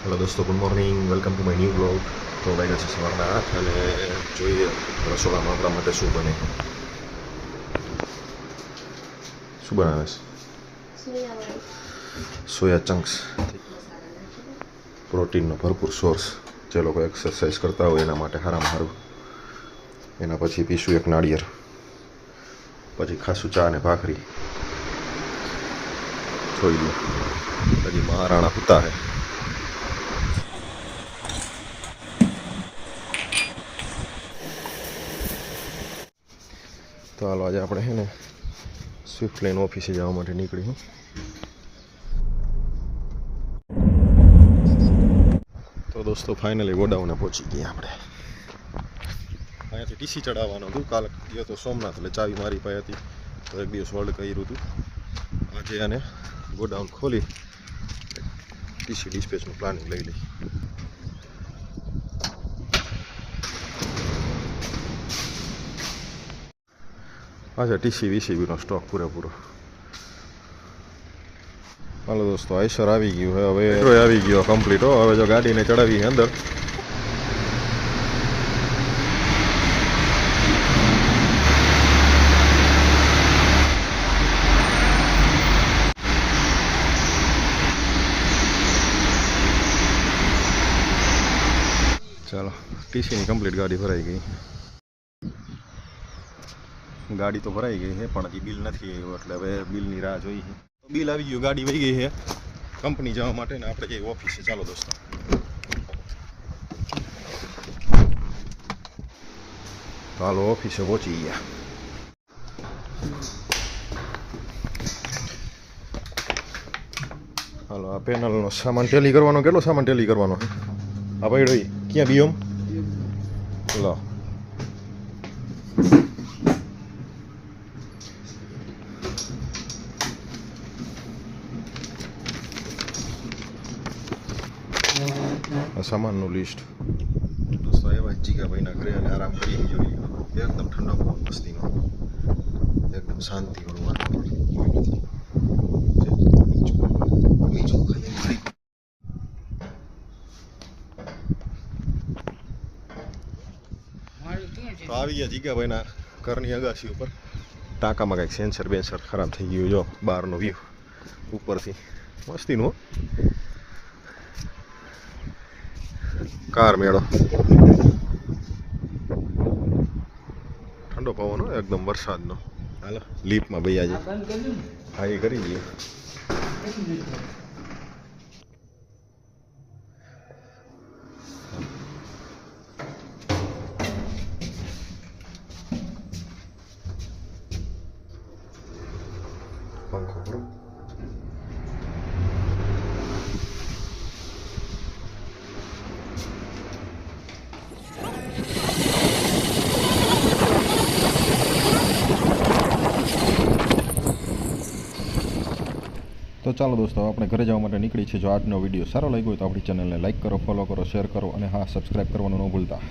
Hello દોસ્તો, good morning, welcome to my new blog. તો વાગ્યા છે સવારના 8 અને જોઈએ રસોડામાં આપણા માટે શું બને. શું બનાવે છે? સોયા ચંક્સ, પ્રોટીનનો ભરપૂર સોર્સ. જે લોકો એક્સરસાઇઝ કરતા હોય એના માટે સારામાં સારું. એના પછી પીશું એક નાળિયેર, પછી ખાસું ચા અને ભાખરી. જોઈ લો, હજી મહારાણા પિતા હે. તો હાલો, આજે આપણે છે ને સ્વિફ્ટ લઈને ઓફિસે જવા માટે નીકળી હું. તો દોસ્તો ફાઇનલી ગોડાઉને પહોંચી ગયા આપણે. અહીંયાથી ટીસી ચડાવવાનું હતું. કાલે ગયો તો સોમનાથ, એટલે ચાવી મારી પાસે હતી, તો એક દિવસ હોલ્ડ કર્યું હતું. આજે આને ગોડાઉન ખોલી ટીસી ડિસ્પેચનું પ્લાનિંગ લઈ લઈ. अच्छा टीसी वीसीबीનો સ્ટોક પૂરેપૂરો. હાલો દોસ્તો, આઈસર આવી ગયું છે. હવે આવી ગયો કમ્પ્લીટ હો. હવે જો ગાડીને ચડાવી અંદર. ચાલો, ટીસીની કમ્પ્લીટ ગાડી ભરાઈ ગઈ. ગાડી તો ભરાઈ ગઈ છે, પણ હજી બિલ નથી આવ્યું, એટલે હવે બિલની રાહ જોઈ છે. બિલ આવી ગયું, ગાડી વહી ગઈ છે કંપની જવા માટે, ને આપણે જઈએ ઓફિસે. ચાલો દોસ્તો, તો હાલો ઓફિસે પહોંચી ગયા. હાલો, આ પેનલનો સામાન ટેલી કરવાનો. કેટલો સામાન ટેલી કરવાનો? આ ભાઈ રહી ક્યાં બીઓમ લો. સામાનનું લિસ્ટ. દોસ્તો એવા જીગાભાઈના ઘરે અને આરામ કરી જોઈએ. એકદમ ઠંડો પવન, મસ્તીનો, એકદમ શાંતિવાળું વાતાવરણ. તો આવી ગયા જીગાભાઈના ઘરની અગાસી ઉપર. ટાંકામાં કંઈક સેન્સર બેન્સર ખરાબ થઈ ગયું. જો બહારનો વ્યૂ ઉપરથી મસ્તીનું. કાર મેળો, ઠંડો પવન હોય એકદમ વરસાદનો. હાલો લીપમાં ભાઈ આજે હા એ કરી દઈએ. પંખો કરો. તો ચાલો દોસ્તો, આપણે ઘરે જવા માટે નીકળી છે. જો આજનો વિડીયો સારો લાગ્યો હોય તો આપણી ચેનલને લાઈક કરો, ફોલો કરો, શેર કરો, અને હા, સબસ્ક્રાઈબ કરવાનું ન ભૂલતા.